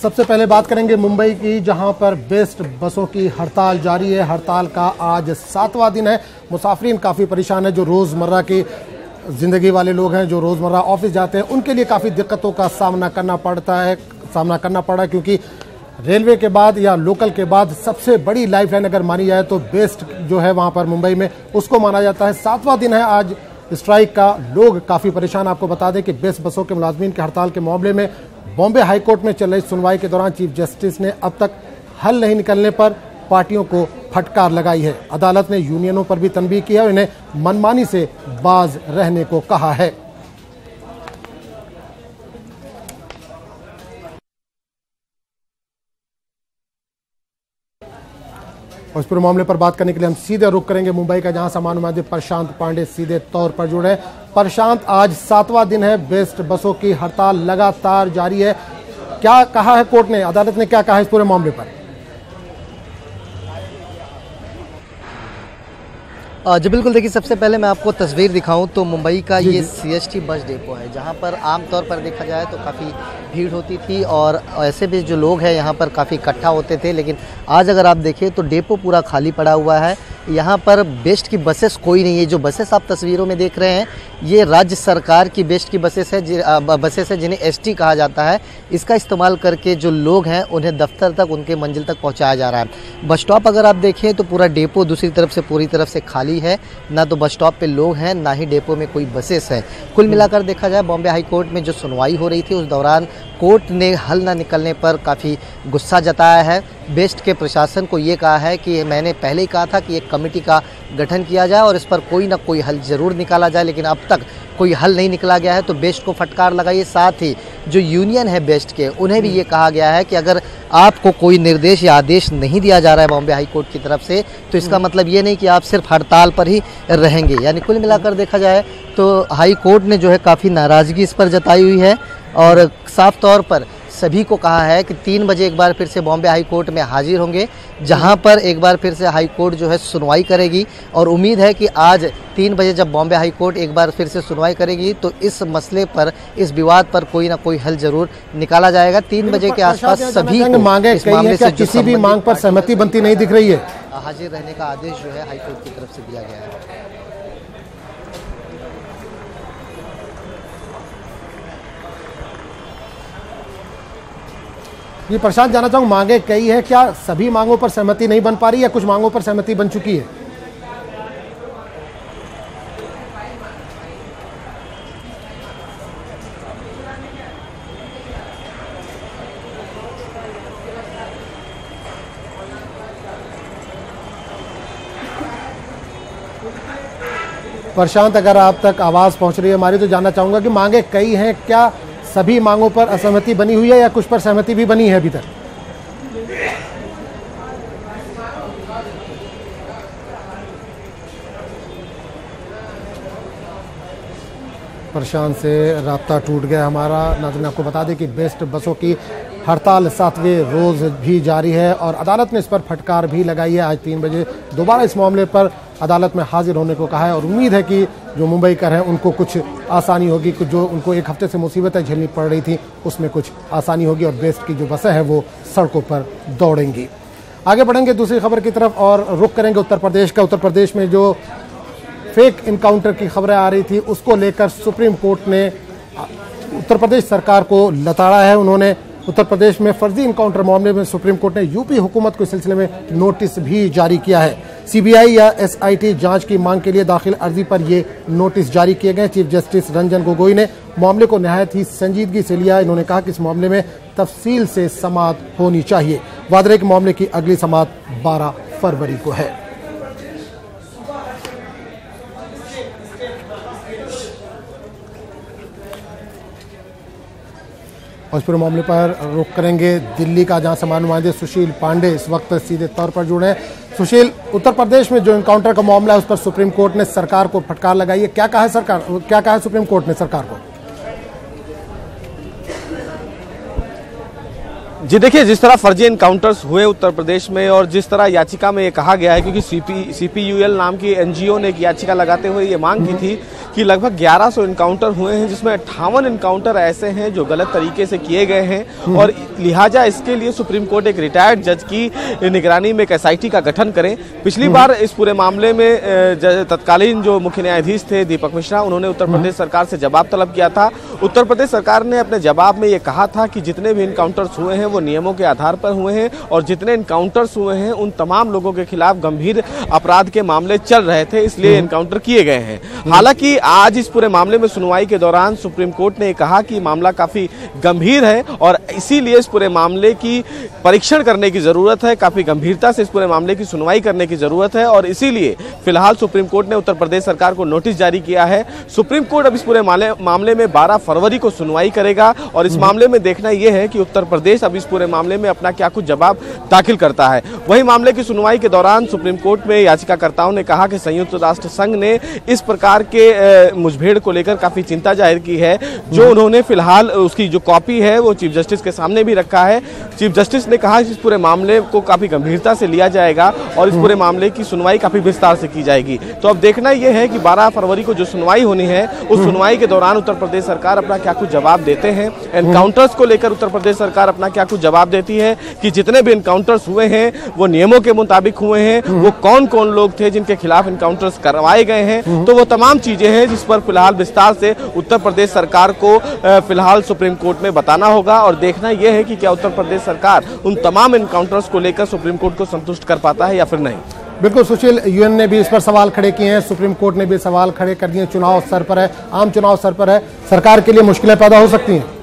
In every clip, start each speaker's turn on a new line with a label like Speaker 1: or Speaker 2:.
Speaker 1: सबसे पहले बात करेंगे मुंबई की, जहां पर बेस्ट बसों की हड़ताल जारी है। हड़ताल का आज 7वां दिन है। मुसाफिरीन काफ़ी परेशान है। जो रोज़मर्रा की ज़िंदगी वाले लोग हैं, जो रोज़मर्रा ऑफिस जाते हैं, उनके लिए काफ़ी दिक्कतों का सामना करना पड़ रहा है, क्योंकि रेलवे के बाद या लोकल के बाद सबसे बड़ी लाइफलाइन अगर मानी जाए तो बेस्ट जो है वहाँ पर मुंबई में, उसको माना जाता है। 7वां दिन है आज स्ट्राइक का। लोग काफ़ी परेशान। आपको बता दें कि बेस्ट बसों के मुलाजमीन के हड़ताल के मामले में बॉम्बे हाई कोर्ट में चल रही सुनवाई के दौरान चीफ जस्टिस ने अब तक हल नहीं निकलने पर पार्टियों को फटकार लगाई है। अदालत ने यूनियनों पर भी तनबीह की है और इन्हें मनमानी से बाज रहने को कहा है। और इस पूरे मामले पर बात करने के लिए हम सीधे रुख करेंगे मुंबई का, जहां सामान्य नुमाइंदे प्रशांत पांडे सीधे तौर पर जुड़े हैं। प्रशांत, आज 7वां दिन है, बेस्ट बसों की हड़ताल लगातार जारी है। क्या कहा है कोर्ट ने, अदालत ने क्या कहा है इस पूरे मामले पर?
Speaker 2: जी बिल्कुल, देखिए सबसे पहले मैं आपको तस्वीर दिखाऊं तो मुंबई का ये CST बस डिपो है, जहां पर आमतौर पर देखा जाए तो काफ़ी भीड़ होती थी और ऐसे भी जो लोग हैं यहाँ पर काफ़ी इकट्ठा होते थे। लेकिन आज अगर आप देखें तो डिपो पूरा खाली पड़ा हुआ है। यहाँ पर बेस्ट की बसेस कोई नहीं है। जो बसेस आप तस्वीरों में देख रहे हैं ये राज्य सरकार की बेस्ट की बसेस है, जिन्हें ST कहा जाता है। इसका इस्तेमाल करके जो लोग हैं उन्हें दफ्तर तक, उनके मंजिल तक पहुँचाया जा रहा है। बस स्टॉप अगर आप देखें तो पूरा डिपो दूसरी तरफ से पूरी तरफ से खाली है। ना तो बस स्टॉप पे लोग हैं, ना ही डिपो में कोई बसेस है। कुल मिलाकर देखा जाए बॉम्बे हाई कोर्ट में जो सुनवाई हो रही थी उस दौरान कोर्ट ने हल न निकलने पर काफ़ी गुस्सा जताया है। बेस्ट के प्रशासन को ये कहा है कि मैंने पहले ही कहा था कि एक कमेटी का गठन किया जाए और इस पर कोई ना कोई हल ज़रूर निकाला जाए, लेकिन अब तक कोई हल नहीं निकला गया है। तो बेस्ट को फटकार लगाई। साथ ही जो यूनियन है बेस्ट के, उन्हें भी ये कहा गया है कि अगर आपको कोई निर्देश या आदेश नहीं दिया जा रहा है बॉम्बे हाई कोर्ट की तरफ से, तो इसका मतलब ये नहीं कि आप सिर्फ हड़ताल पर ही रहेंगे। यानी कुल मिलाकर देखा जाए तो हाई कोर्ट ने जो है काफ़ी नाराज़गी इस पर जताई हुई है और साफ तौर पर सभी को कहा है कि 3 बजे एक बार फिर से बॉम्बे हाई कोर्ट में हाजिर होंगे, जहां पर एक बार फिर से हाई कोर्ट जो है सुनवाई करेगी। और उम्मीद है कि आज 3 बजे जब बॉम्बे हाई कोर्ट एक बार फिर से सुनवाई करेगी तो इस मसले पर, इस विवाद पर कोई ना कोई हल जरूर निकाला जाएगा। 3 बजे के आसपास सभी
Speaker 1: मांगे किसी भी मांग पर सहमति बनती नहीं दिख रही है।
Speaker 2: हाजिर रहने का आदेश जो है हाई कोर्ट की तरफ से दिया गया है।
Speaker 1: ये प्रशांत, जानना चाहूँगा, मांगे कई है, क्या सभी मांगों पर सहमति नहीं बन पा रही या कुछ मांगों पर सहमति बन चुकी है? प्रशांत, अगर आप तक आवाज़ पहुंच रही है हमारी तो जानना चाहूँगा कि मांगे कई हैं, क्या सभी मांगों पर असहमति बनी हुई है या कुछ पर सहमति भी बनी है अभी तक? प्रशांत से राब्ता टूट गया हमारा। नाज़रीन, आपको बता दें कि बेस्ट बसों की हड़ताल 7वें रोज़ भी जारी है और अदालत ने इस पर फटकार भी लगाई है। आज 3 बजे दोबारा इस मामले पर अदालत में हाजिर होने को कहा है और उम्मीद है कि जो मुंबईकर हैं उनको कुछ आसानी होगी। कुछ जो उनको एक हफ्ते से मुसीबतें झेलनी पड़ रही थी उसमें कुछ आसानी होगी और बेस्ट की जो बसें हैं वो सड़कों पर दौड़ेंगी। आगे बढ़ेंगे दूसरी खबर की तरफ और रुख करेंगे उत्तर प्रदेश का। उत्तर प्रदेश में जो फेक इनकाउंटर की खबरें आ रही थी उसको लेकर सुप्रीम कोर्ट ने उत्तर प्रदेश सरकार को लताड़ा है। उन्होंने उत्तर प्रदेश में फर्जी इनकाउंटर मामले में सुप्रीम कोर्ट ने यूपी हुकूमत को इस सिलसिले में नोटिस भी जारी किया है। CBI या SIT जांच की मांग के लिए दाखिल अर्जी पर ये नोटिस जारी किए गए। चीफ जस्टिस रंजन गोगोई ने मामले को नहायत ही संजीदगी से लिया। इन्होंने कहा कि इस मामले में तफसील से समाअत होनी चाहिए। वादरे के मामले की अगली समाअत 12 फरवरी को है। और इस पूरे मामले पर रुख करेंगे दिल्ली का, जहां सामान्य नुमाइंदे सुशील पांडे इस वक्त सीधे तौर पर जुड़े हैं। सुशील, उत्तर प्रदेश में जो इनकाउंटर का मामला है उस पर सुप्रीम कोर्ट ने सरकार को फटकार लगाई है। क्या कहा है सुप्रीम कोर्ट ने सरकार को?
Speaker 3: जी देखिए, जिस तरह फर्जी इनकाउंटर्स हुए उत्तर प्रदेश में और जिस तरह याचिका में ये कहा गया है, क्योंकि CPUL नाम की NGO ने एक याचिका लगाते हुए ये मांग की थी कि लगभग 1100 इनकाउंटर हुए हैं, जिसमें 58 इनकाउंटर ऐसे हैं जो गलत तरीके से किए गए हैं और लिहाजा इसके लिए सुप्रीम कोर्ट एक रिटायर्ड जज की निगरानी में एक SIT का गठन करें। पिछली बार इस पूरे मामले में तत्कालीन जो मुख्य न्यायाधीश थे दीपक मिश्रा, उन्होंने उत्तर प्रदेश सरकार से जवाब तलब किया था। उत्तर प्रदेश सरकार ने अपने जवाब में ये कहा था कि जितने भी इनकाउंटर्स हुए हैं वो नियमों के आधार पर हुए हैं और जितने इनकाउंटर्स हुए हैं उन तमाम लोगों के खिलाफ गंभीर अपराध के मामले चल रहे थे, इसलिए इनकाउंटर किए गए हैं। हालांकि आज इस पूरे मामले में सुनवाई के दौरान सुप्रीम कोर्ट ने कहा कि मामला काफी गंभीर है और इसीलिए इस पूरे मामले की परीक्षण करने की जरूरत है, काफी गंभीरता से इस पूरे मामले की सुनवाई करने की जरूरत है और इसीलिए फिलहाल सुप्रीम कोर्ट ने उत्तर प्रदेश सरकार को नोटिस जारी किया है। सुप्रीम कोर्ट अब इस पूरे मामले में 12 फरवरी को सुनवाई करेगा और इस मामले में देखना यह है कि उत्तर प्रदेश अब इस पूरे मामले में अपना क्या कुछ जवाब दाखिल करता है। वहीं मामले की सुनवाई के दौरान सुप्रीम कोर्ट में याचिकाकर्ताओं ने कहा कि संयुक्त राष्ट्र संघ ने इस प्रकार के मुठभेड़ को लेकर काफी चिंता जाहिर की है, जो उन्होंने फिलहाल उसकी जो कॉपी है वो चीफ जस्टिस के सामने भी रखा है। चीफ जस्टिस ने कहा कि इस पूरे मामले को काफी गंभीरता से लिया जाएगा और इस पूरे मामले की सुनवाई काफी विस्तार से की जाएगी। तो अब देखना यह है कि 12 फरवरी को जो सुनवाई होनी है उस सुनवाई के दौरान उत्तर प्रदेश सरकार अपना क्या कुछ जवाब देते हैं। एनकाउंटर्स को लेकर उत्तर प्रदेश सरकार अपना क्या कुछ जवाब देती है कि जितने भी एनकाउंटर्स हुए हैं वो नियमों के मुताबिक हुए हैं, वो कौन कौन लोग थे जिनके खिलाफ एनकाउंटर्स करवाए गए हैं। तो वो तमाम चीजें हैं जिस पर फिलहाल विस्तार से उत्तर प्रदेश सरकार को फिलहाल सुप्रीम कोर्ट में बताना होगा और देखना यह है कि क्या उत्तर प्रदेश सरकार उन तमाम एनकाउंटर्स को लेकर सुप्रीम कोर्ट को संतुष्ट कर पाता है या फिर नहीं।
Speaker 1: बिल्कुल सुशील, UN ने भी इस पर सवाल खड़े किए हैं, सुप्रीम कोर्ट ने भी सवाल खड़े कर दिए। चुनाव स्तर पर है, आम चुनाव स्तर पर है, सरकार के लिए मुश्किलें पैदा हो सकती हैं।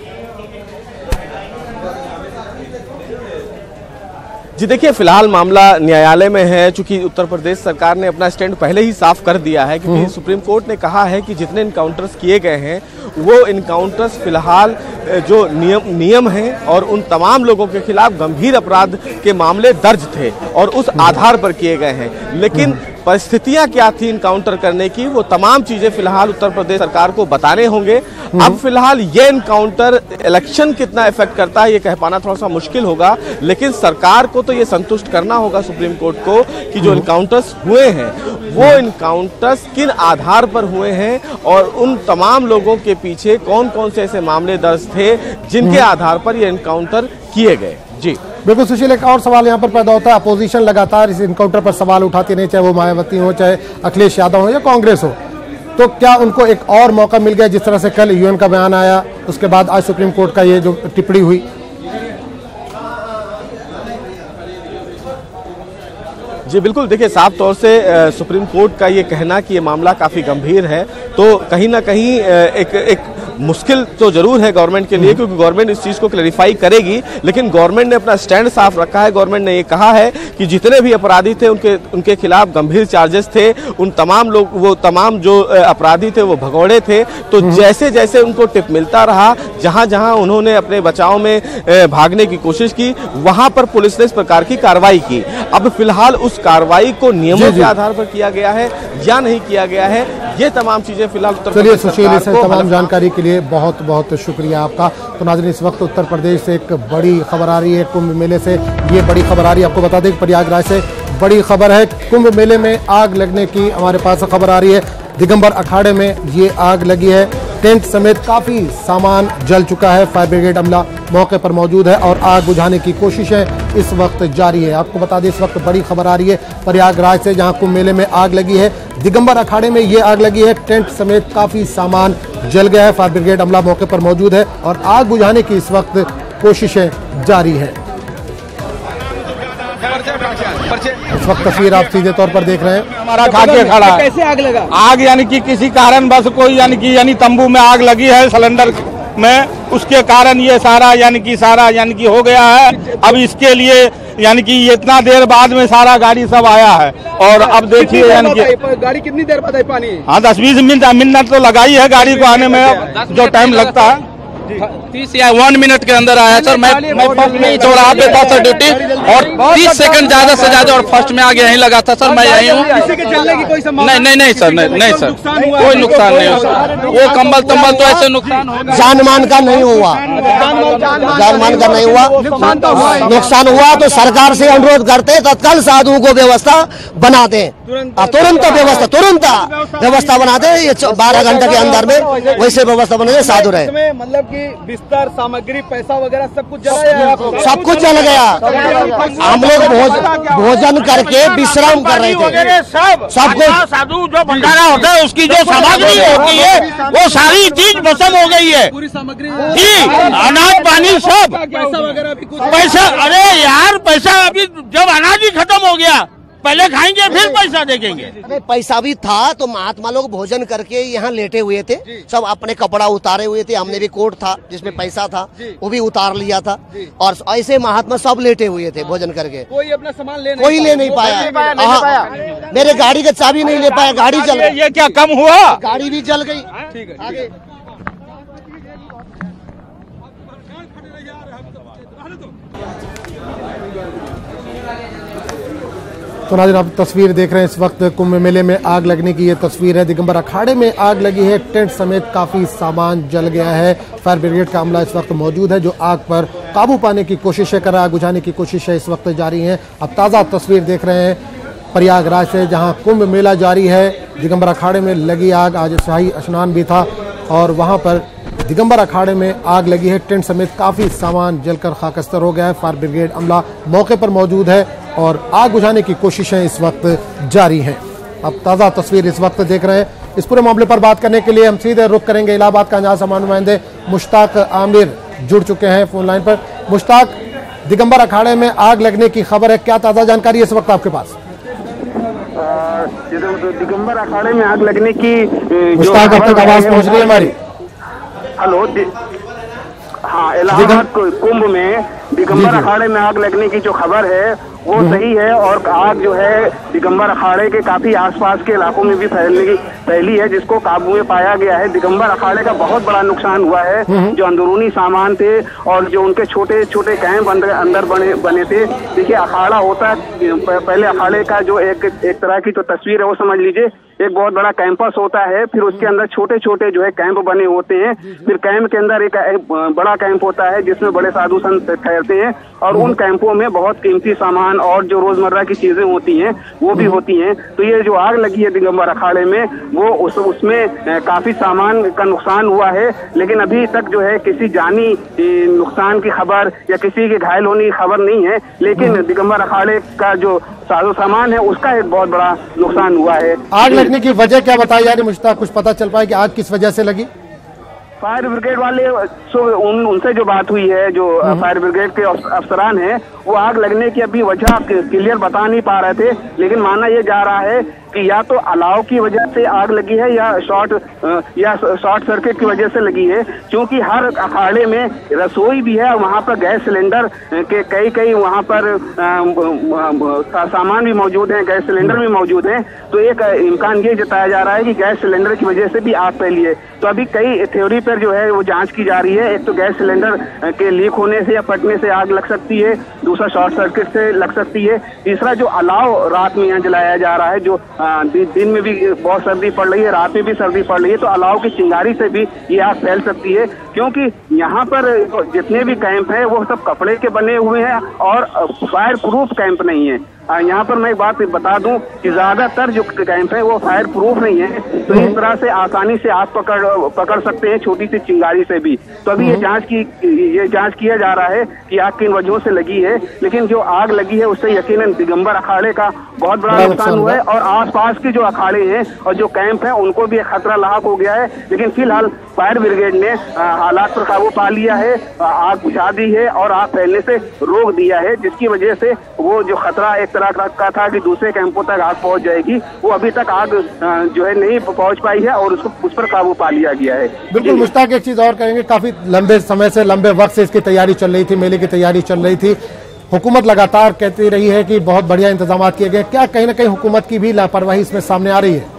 Speaker 3: जी देखिए, फिलहाल मामला न्यायालय में है, चूंकि उत्तर प्रदेश सरकार ने अपना स्टैंड पहले ही साफ कर दिया है, क्योंकि सुप्रीम कोर्ट ने कहा है कि जितने इनकाउंटर्स किए गए हैं वो इनकाउंटर्स फिलहाल जो नियम हैं और उन तमाम लोगों के खिलाफ गंभीर अपराध के मामले दर्ज थे और उस आधार पर किए गए हैं। लेकिन परिस्थितियां क्या थी इनकाउंटर करने की, वो तमाम चीजें फिलहाल उत्तर प्रदेश सरकार को बताने होंगे। अब फिलहाल ये इनकाउंटर इलेक्शन कितना इफेक्ट करता है ये कह पाना थोड़ा सा मुश्किल होगा, लेकिन सरकार को तो ये संतुष्ट करना होगा सुप्रीम कोर्ट को कि जो इनकाउंटर्स हुए हैं वो इनकाउंटर्स किन आधार पर हुए हैं और उन तमाम लोगों के पीछे कौन कौन से ऐसे मामले दर्ज थे जिनके आधार पर ये इनकाउंटर किए गए। जी
Speaker 1: बिल्कुल सुशील, एक और सवाल यहाँ पर पैदा होता है। अपोजिशन लगातार इस इनकाउंटर पर सवाल उठाती नहीं, चाहे वो मायावती हो, चाहे अखिलेश यादव हो या कांग्रेस हो, तो क्या उनको एक और मौका मिल गया? जिस तरह से कल UN का बयान आया, उसके बाद आज सुप्रीम कोर्ट का ये जो टिप्पणी हुई।
Speaker 3: जी बिल्कुल, देखिए साफ तौर से सुप्रीम कोर्ट का ये कहना कि ये मामला काफी गंभीर है, तो कहीं ना कहीं एक मुश्किल तो जरूर है गवर्नमेंट के लिए, क्योंकि गवर्नमेंट इस चीज को क्लैरिफाई करेगी, लेकिन गवर्नमेंट ने अपना स्टैंड साफ रखा है। गवर्नमेंट ने ये कहा है कि जितने भी अपराधी थे उनके खिलाफ गंभीर चार्जेस थे, उन तमाम लोग, वो तमाम जो अपराधी थे वो भगौड़े थे। तो जैसे जैसे उनको टिप मिलता रहा, जहां जहां उन्होंने अपने बचाव में भागने की कोशिश की, वहां पर पुलिस ने इस प्रकार की कार्रवाई की। अब फिलहाल उस कार्रवाई को नियमों के आधार पर किया गया है या नहीं किया गया है, ये तमाम चीजें फिलहाल उत्तर प्रदेश सरकार को।
Speaker 1: तमाम जानकारी के लिए बहुत बहुत शुक्रिया आपका। तो नाज़रीन, इस वक्त उत्तर प्रदेश से एक बड़ी खबर आ रही है, कुंभ मेले से ये बड़ी खबर आ रही है। आपको बता दें प्रयागराज से बड़ी खबर है, कुंभ मेले में आग लगने की हमारे पास खबर आ रही है। दिगंबर अखाड़े में ये आग लगी है, टेंट समेत काफी सामान जल चुका है। फायर ब्रिगेड अमला मौके पर मौजूद है और आग बुझाने की कोशिशें इस वक्त जारी है। आपको बता दें इस वक्त बड़ी खबर आ रही है प्रयागराज से, जहां कुंभ मेले में आग लगी है। दिगंबर अखाड़े में ये आग लगी है, टेंट समेत काफी सामान जल गया है। फायर ब्रिगेड अमला मौके पर मौजूद है और आग बुझाने की इस वक्त कोशिशें जारी है। इस वक्त तस्वीर आप सीधे तौर पर देख रहे हैं,
Speaker 4: हमारा खा के खड़ा है।
Speaker 5: कैसे आग लगा?
Speaker 4: आग यानी कि किसी कारण बस कोई यानी तंबू में आग लगी है सिलेंडर में, उसके कारण ये सारा यानी कि हो गया है। अब इसके लिए यानी कि इतना देर बाद में सारा गाड़ी सब आया है और अब देखिए यानी कि
Speaker 5: गाड़ी कितनी देर बाद आई पानी?
Speaker 4: हाँ 10-20 मिनट तो लगाई है गाड़ी को आने में, जो टाइम लगता है।
Speaker 5: 30 या 1 मिनट के अंदर आया सर। मैं फर्स्ट में ही छोड़ा देता सर ड्यूटी और 30 सेकंड ज्यादा से ज्यादा और फर्स्ट में आगे यहीं लगा था सर। मैं यहीं हूँ। नहीं सर, नहीं सर, कोई नुकसान नहीं हुआ सर। वो कंबल तंबल तो ऐसे नुकसान हो,
Speaker 6: जान मान का नहीं हुआ, जान मान का नहीं हुआ। नुकसान हुआ तो सरकार से अनुरोध करते तत्काल साधुओं को व्यवस्था बना दे, तुरंत व्यवस्था बना दे। ये 12 घंटे के अंदर में वैसे व्यवस्था बना दे, साधु रहे।
Speaker 7: मतलब कि बिस्तर सामग्री पैसा वगैरह सब कुछ जला,
Speaker 6: सब कुछ जल गया। हम लोग भोजन करके विश्राम कर रहे थे, सब कुछ।
Speaker 4: साधु जो भंडारा होता है उसकी जो सामग्री होती है वो सारी चीज भस्म हो गई है,
Speaker 7: पूरी सामग्री,
Speaker 4: अनाज पानी सब।
Speaker 7: पैसा वगैरह भी कुछ,
Speaker 4: पैसा, अरे यार पैसा अभी जब अनाज ही खत्म हो गया, पहले खाएंगे फिर पैसा देखेंगे।
Speaker 6: अरे पैसा भी था तो महात्मा लोग भोजन करके यहाँ लेटे हुए थे, सब अपने कपड़ा उतारे हुए थे। हमने भी कोट था जिसमें पैसा था वो भी उतार लिया था, और ऐसे महात्मा सब लेटे हुए थे भोजन करके।
Speaker 7: कोई अपना सामान ले
Speaker 6: नहीं पाया। मेरे गाड़ी का चाबी नहीं ले पाया, गाड़ी जल गई।
Speaker 4: ये क्या कम हुआ?
Speaker 6: गाड़ी भी जल गई।
Speaker 7: ठीक है।
Speaker 1: तो नाज़रीन, आप तस्वीर देख रहे हैं इस वक्त कुंभ मेले में आग लगने की ये तस्वीर है। दिगंबर अखाड़े में आग लगी है, टेंट समेत काफी सामान जल गया है। फायर ब्रिगेड का अमला इस वक्त मौजूद है जो आग पर काबू पाने की कोशिश कर रहा है, आग बुझाने की कोशिश है इस वक्त जारी है। अब ताज़ा तस्वीर देख रहे हैं प्रयागराज से, जहां कुंभ मेला जारी है। दिगंबर अखाड़े में लगी आग, आज शाही स्नान भी था और वहां पर दिगंबर अखाड़े में आग लगी है। टेंट समेत काफी सामान जलकर खाकस्तर हो गया है। फायर ब्रिगेड अमला मौके पर मौजूद है और आग बुझाने की कोशिशें इस वक्त जारी हैं। अब ताज़ा तस्वीर इस वक्त देख रहे हैं। इस पूरे मामले पर बात करने के लिए हम सीधे रुख करेंगे इलाहाबाद का, जहां समाज नुमाइंदे मुश्ताक आमिर जुड़ चुके हैं फोन लाइन पर। मुश्ताक, दिगंबर अखाड़े में आग लगने की खबर है, क्या ताज़ा जानकारी इस वक्त आपके पास?
Speaker 8: दिगंबर अखाड़े में आग लगने की
Speaker 1: मुश्ताक, अब तक आवाज पहुंच रही है हमारी?
Speaker 8: हेलो, हाँ, इलाहाबाद कुंभ में दिगंबर अखाड़े में आग लगने की जो खबर है वो सही है, और आग जो है दिगंबर अखाड़े के काफी आसपास के इलाकों में भी फैली है, जिसको काबू में पाया गया है। दिगंबर अखाड़े का बहुत बड़ा नुकसान हुआ है। जो अंदरूनी सामान थे और जो उनके छोटे छोटे कैंप अंदर बने थे। देखिए, अखाड़ा होता है, पहले अखाड़े का जो एक तरह की तो तस्वीर है वो समझ लीजिए, एक बहुत बड़ा कैंपस होता है, फिर उसके अंदर छोटे छोटे जो है कैंप बने होते हैं, फिर कैंप के अंदर एक बड़ा कैंप होता है जिसमें बड़े साधु संत ठहरते हैं, और उन कैंपों में बहुत कीमती सामान और जो रोजमर्रा की चीजें होती हैं वो भी होती हैं। तो ये जो आग लगी है दिगंबर अखाड़े में, वो उसमें काफी सामान का नुकसान हुआ है, लेकिन अभी तक जो है किसी जानी नुकसान की खबर या किसी के घायल होने की खबर नहीं है। लेकिन दिगंबर अखाड़े का जो साजो सामान है उसका एक बहुत बड़ा नुकसान हुआ है।
Speaker 1: आग लगने की वजह क्या बताई जा रही मुश्ताक, कुछ पता चल पाया कि आग किस वजह से लगी?
Speaker 8: फायर ब्रिगेड वाले उनसे जो बात हुई है, जो फायर ब्रिगेड के अफसरान हैं, वो आग लगने की अभी वजह क्लियर बता नहीं पा रहे थे, लेकिन माना यह जा रहा है कि या तो अलाव की वजह से आग लगी है या शॉर्ट सर्किट की वजह से लगी है, क्योंकि हर अखाड़े में रसोई भी है और वहाँ पर गैस सिलेंडर के कई वहाँ पर सामान भी मौजूद हैं, गैस सिलेंडर भी मौजूद हैं। तो एक इम्कान ये जताया जा रहा है कि गैस सिलेंडर की वजह से भी आग फैली है। तो अभी कई थ्योरी पर जो है वो जांच की जा रही है। एक तो गैस सिलेंडर के लीक होने से या फटने से आग लग सकती है, दूसरा शॉर्ट सर्किट से लग सकती है, तीसरा जो अलाव रात में यहाँ जलाया जा रहा है, जो दिन में भी बहुत सर्दी पड़ रही है, रात में भी सर्दी पड़ रही है, तो अलाव की चिंगारी से भी ये आग फैल सकती है। क्योंकि यहाँ पर जितने भी कैंप हैं वो सब कपड़े के बने हुए हैं और फायर प्रूफ कैंप नहीं है। यहाँ पर मैं एक बात बता दूं कि ज्यादातर जो कैंप है वो फायर प्रूफ नहीं है, तो इस तरह से आसानी से आग पकड़ सकते हैं छोटी सी चिंगारी से भी। तो अभी ये जांच किया जा रहा है कि आग किन वजहों से लगी है, लेकिन जो आग लगी है उससे यकीनन दिगंबर अखाड़े का बहुत बड़ा नुकसान हुआ है, और आसपास के जो अखाड़े हैं और जो कैंप हैं उनको भी खतरा लाहक हो गया है। लेकिन फिलहाल फायर ब्रिगेड ने हालात पर काबू पा लिया है, आग बुझा दी है और आग फैलने से रोक दिया है, जिसकी वजह से वो जो खतरा एक तरह का था कि दूसरे कैंपों तक आग पहुंच जाएगी, वो अभी तक आग जो है नहीं पहुंच पाई है और उस पर काबू पा लिया गया है।
Speaker 1: बिल्कुल मुश्ताक, एक चीज और कहेंगे, काफी लंबे समय से, लंबे वक्त से इसकी तैयारी चल रही थी, मेले की तैयारी चल रही थी। हुकूमत लगातार कहती रही है कि बहुत बढ़िया इंतजाम किए गए, क्या कहीं ना कहीं हुकूमत की भी लापरवाही इसमें सामने आ रही है?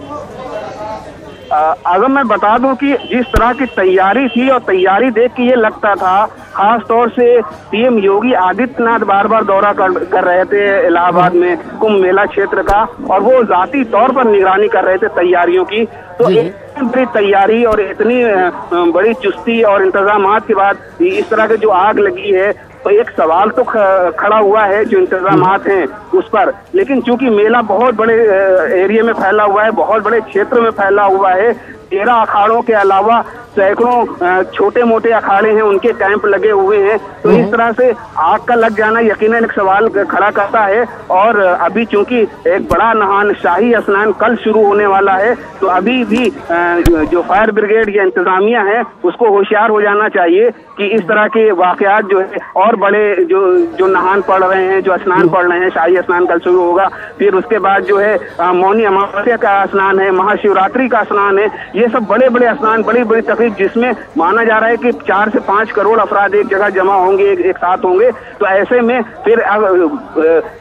Speaker 8: अगर मैं बता दूं कि जिस तरह की तैयारी थी और तैयारी देख के ये लगता था, खास तौर से पीएम योगी आदित्यनाथ बार बार दौरा कर रहे थे इलाहाबाद में कुंभ मेला क्षेत्र का, और वो जाती तौर पर निगरानी कर रहे थे तैयारियों की। तो इतनी बड़ी तैयारी और इतनी बड़ी चुस्ती और इंतजामात के बाद इस तरह की जो आग लगी है, तो एक सवाल तो खड़ा हुआ है जो इंतजामात हैं उस पर। लेकिन चूंकि मेला बहुत बड़े एरिया में फैला हुआ है, बहुत बड़े क्षेत्र में फैला हुआ है, 13 अखाड़ों के अलावा सैकड़ों छोटे मोटे अखाड़े हैं, उनके कैंप लगे हुए हैं, तो इस तरह से आग का लग जाना यकीनन एक सवाल खड़ा करता है। और अभी चूंकि एक बड़ा नहान शाही स्नान कल शुरू होने वाला है, तो अभी भी जो फायर ब्रिगेड या इंतजामिया है उसको होशियार हो जाना चाहिए कि इस तरह के वाकयात जो है और बड़े जो नहान पड़ रहे हैं, जो स्नान पड़ रहे हैं, शाही स्नान कल शुरू होगा, फिर उसके बाद जो है मौनी अमावस्या का स्नान है, महाशिवरात्रि का स्नान है, ये सब बड़े बड़े स्नान, बड़ी बड़ी तकरीब जिसमें माना जा रहा है कि 4 से 5 करोड़ अफराद एक जगह जमा होंगे, एक साथ होंगे। तो ऐसे में फिर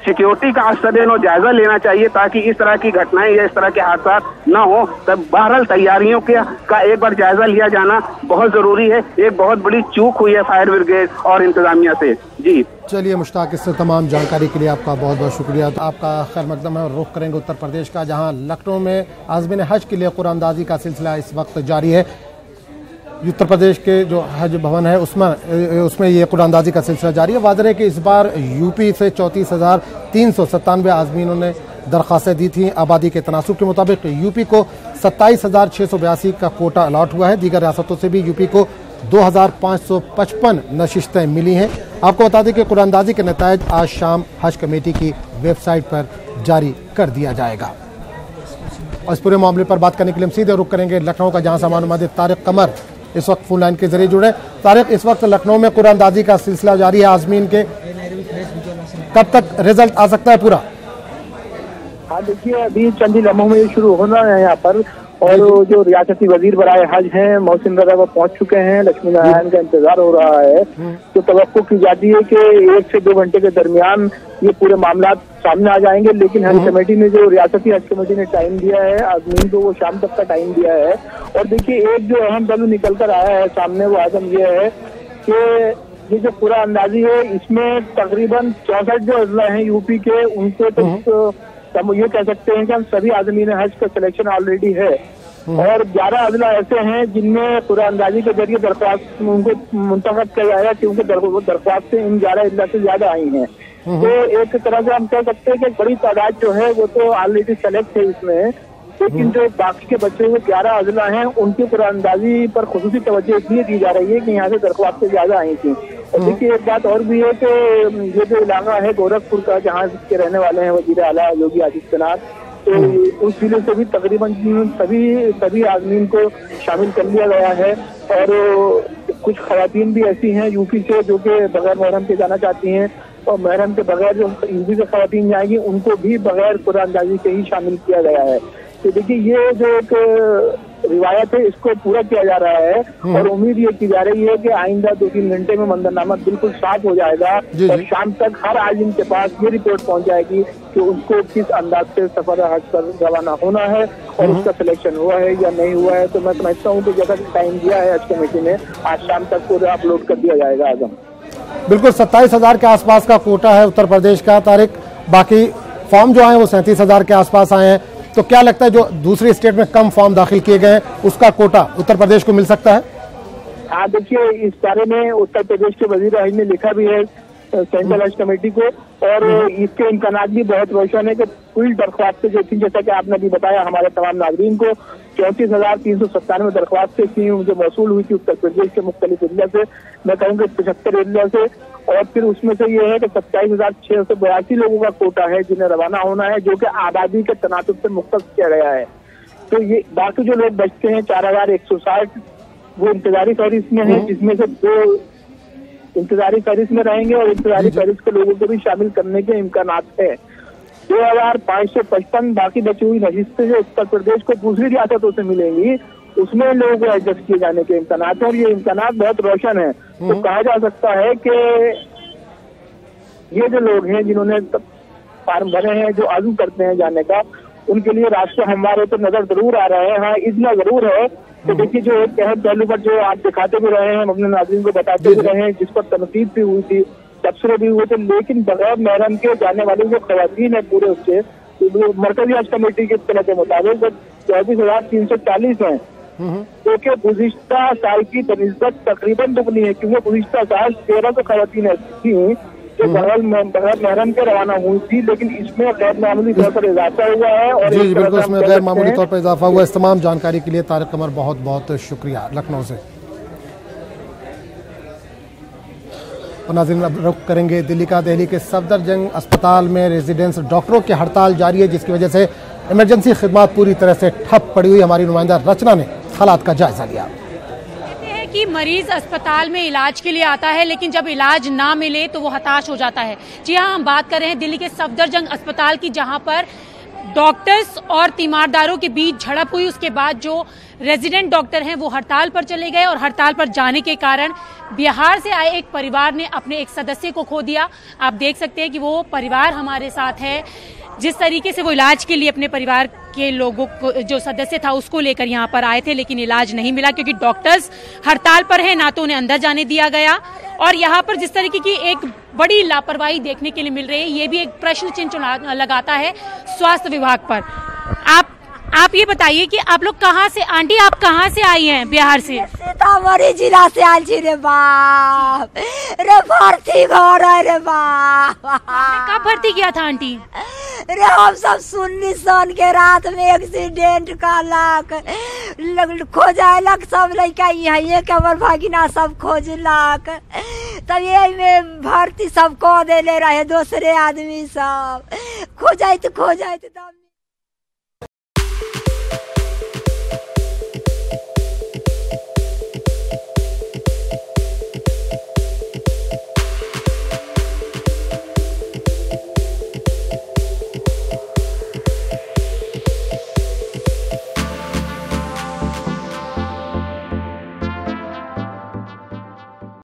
Speaker 8: सिक्योरिटी का सदैव जायजा लेना चाहिए ताकि इस तरह की घटनाएं या इस तरह के हादसा न हो। तब बहरहाल तैयारियों का एक बार जायजा लिया जाना बहुत जरूरी है। एक बहुत बड़ी चूक हुई है फायर ब्रिगेड और इंतजामिया से। जी
Speaker 1: चलिए मुश्ताक, इससे तमाम जानकारी के लिए आपका बहुत बहुत शुक्रिया। तो आपका खैर मकदम है, रुख करेंगे उत्तर प्रदेश का, जहां लखनऊ में आज़मीन हज के लिए कुरानंदाजी का सिलसिला इस वक्त जारी है। उत्तर प्रदेश के जो हज भवन है उसमें ये कुरानंदाजी का सिलसिला जारी है। वाज़ेह है कि इस बार यूपी से 34,397 आज़मीनों ने दरख्वास्तें दी थी। आबादी के तनासुब के मुताबिक यूपी को 27,682 का कोटा अलॉट हुआ है। दीगर रियासतों से भी यूपी को 2,555 नशिस्तें मिली हैं। आपको बता दें कि कुरानंदाजी के नतायज आज शाम हज कमेटी की वेबसाइट पर जारी कर दिया जाएगा। और इस पूरे मामले पर बात करने के लिए हम सीधे रुख करेंगे लखनऊ का, जहां सामान मादिर तारिक कमर इस वक्त फोन लाइन के जरिए जुड़े। तारिक, इस वक्त लखनऊ में कुरानंदाजी का सिलसिला जारी है आज़मीन के, कब तक रिजल्ट आ सकता है पूरा?
Speaker 9: हाँ देखिए, अभी चंद ही लम्हों में शुरू होना है यहाँ पर, और जो रियासती वजीर बराए हज हैं मोहसिन रजा वो पहुंच चुके हैं। लक्ष्मी नारायण का इंतजार हो रहा है, तो तवक्को की जाती है कि 1 से 2 घंटे के दरमियान ये पूरे मामला सामने आ जाएंगे। लेकिन हज कमेटी ने, जो रियासती हज कमेटी ने टाइम दिया है आज़मीन को, वो शाम तक का टाइम दिया है। और देखिए, एक जो अहम पहलू निकल कर आया है सामने, वो आजम ये है कि ये जो पूरा अंदाजी है, इसमें तकरीबन 64 जो अजला हैं यूपी के, उनसे तो हम ये कह सकते हैं कि हम सभी आज़मीन हज का सिलेक्शन ऑलरेडी है। और 11 अजला ऐसे हैं जिनमें कुरानंदाजी के जरिए दरख्वास्त उनको मुंतखब किया जाएगा, क्योंकि दरख्वास्तें इन 11 अजला से ज्यादा आई हैं। तो एक तरह से हम कह सकते हैं कि बड़ी तादाद जो है वो तो ऑलरेडी सेलेक्ट है इसमें, लेकिन जो बाकी के बच्चे हुए 11 अजला हैं उनकी कुरानंदाजी पर खुसूसी तवज्जो इसलिए दी जा रही है कि यहाँ से दरख्वास्तें ज्यादा आई थी। और देखिए, एक बात और भी है कि ये जो इलाका है गोरखपुर का, जहाँ के रहने वाले हैं वजीर आला योगी आदित्यनाथ, तो उस जिले से भी तकरीबन सभी आज़मीन को शामिल कर लिया गया है। और कुछ खवातीन भी ऐसी हैं यूपी से जो कि बगैर महरम के जाना चाहती हैं, और महरम के बगैर जो यूपी से खवातीन जाएंगी उनको भी बगैर कुरानंदाजी के ही शामिल किया गया है। तो देखिए, ये जो एक रिवायत है इसको पूरा किया जा रहा है, और उम्मीद ये की जा रही है कि आइंदा 2-3 घंटे में मंजरनामा बिल्कुल साफ हो जाएगा। और शाम तक हर आज़िम के पास ये रिपोर्ट पहुंच जाएगी कि उसको किस अंदाज से सफर हज पर रवाना होना है और उसका सिलेक्शन हुआ है या नहीं हुआ है। तो मैं समझता हूँ कि जैसा टाइम दिया है हज कमेटी ने, आज शाम तक पूरा अपलोड कर दिया जाएगा। आजम
Speaker 1: बिल्कुल 27,000 के आसपास का कोटा है उत्तर प्रदेश का। तारिक, बाकी फॉर्म जो आए वो 37,000 के आसपास आए हैं, तो क्या लगता है जो दूसरी स्टेट में कम फॉर्म दाखिल किए गए उसका कोटा उत्तर प्रदेश को मिल सकता है?
Speaker 9: हाँ देखिए, इस बारे में उत्तर प्रदेश के वजीर हज ने लिखा भी है सेंट्रल हज कमेटी को, और इसके इम्कानात भी बहुत रोशन है कि कुल दरख्वास्तें जो थी, जैसा कि आपने भी बताया हमारे तमाम नागरिन को, 34,397 दरख्वास्तें थी जो मौसूल हुई थी उत्तर प्रदेश के मुख्तलिफ एरिया से, मैं कहूँगा 75 एरिया से। और फिर उसमें से ये है कि 27,682 लोगों का कोटा है जिन्हें रवाना होना है, जो कि आबादी के तनासुब से मुख्तस किया गया है। तो ये बाकी जो लोग बचते हैं 4,160 वो इंतजारी फहरिस्त में है, जिसमें से 2 इंतजारी फहरिस्त में रहेंगे और इंतजारी फहरिस्त के लोगों को भी शामिल करने के इम्कानात है। 2,555 बाकी बची हुई नशिस्तें जो उत्तर प्रदेश को दूसरी रियासतों से मिलेंगी, उसमें लोगों को एडजस्ट किए जाने के इम्कानात है, और ये इम्कानात बहुत रोशन है। तो कहा जा सकता है कि ये जो लोग हैं जिन्होंने फार्म भरे हैं, जो आज़ू करते हैं जाने का, उनके लिए रास्ते हमवार होते नजर जरूर आ रहे हैं। हाँ, इतना जरूर है तो देखिए जो एक पहलू पर जो आप दिखाते भी रहे हैं, हम अपने नाज़रीन को बताते भी रहे हैं, जिस पर तनकीद भी हुई थी, तबसरे भी हुए थे, लेकिन बगैर महरम के जाने वाली जो खवातीन है पूरे उससे मरकजी हज कमेटी के तलब के मुताबिक 24,340 है, जो कि गुज़िश्ता साल की बनिस्बत तकरीबन दुगनी है, क्योंकि गुज़िश्ता साल 1300 खवातीन थी जो बगैर महरम के रवाना हुई थी, लेकिन इसमें गैर मामूली तौर पर इजाफा हुआ है। और
Speaker 1: जी बिल्कुल, इसमें गैर मामूली तौर पर इजाफा हुआ। इस तमाम जानकारी के लिए तारिक कमर बहुत बहुत शुक्रिया लखनऊ से। और नाज़रीन अब रुख करेंगे दिल्ली का। दिल्ली के सफदरजंग अस्पताल में रेजिडेंस डॉक्टरों की हड़ताल जारी है, जिसकी वजह से इमरजेंसी खिदमत पूरी तरह से ठप पड़ी हुई। हमारी नुमाइंदा रचना ने हालात का जायजा लिया।
Speaker 10: कि मरीज अस्पताल में इलाज के लिए आता है, लेकिन जब इलाज ना मिले तो वो हताश हो जाता है। जी हाँ, हम बात कर रहे हैं दिल्ली के सफदरजंग अस्पताल की, जहां पर डॉक्टर्स और तीमारदारों के बीच झड़प हुई। उसके बाद जो रेजिडेंट डॉक्टर हैं वो हड़ताल पर चले गए और हड़ताल पर जाने के कारण बिहार से आए एक परिवार ने अपने एक सदस्य को खो दिया। आप देख सकते हैं कि वो परिवार हमारे साथ है, जिस तरीके से वो इलाज के लिए अपने परिवार के लोगों को, जो सदस्य था उसको लेकर यहाँ पर आए थे, लेकिन इलाज नहीं मिला क्योंकि डॉक्टर्स हड़ताल पर हैं, ना तो उन्हें अंदर जाने दिया गया। और यहाँ पर जिस तरीके की एक बड़ी लापरवाही देखने के लिए मिल रही है, ये भी एक प्रश्न चिन्ह लगाता है स्वास्थ्य विभाग पर। आप ये बताइए कि आप लोग कहाँ से, आंटी आप कहाँ से आई हैं? बिहार से।
Speaker 11: सीतामढ़ी जिला से आयल छी रे बाप रे, भर्ती घर है रे बाप।
Speaker 10: कब भर्ती किया था आंटी?
Speaker 11: रे हम सब सुन्नी सन के रात में एक्सीडेंट कहलक, खोजलक सब लड़का यहाँ के हमर भगिना सब खोजलक, तब यही में भर्ती सब कह देले रहे दूसरे आदमी सब, खोजत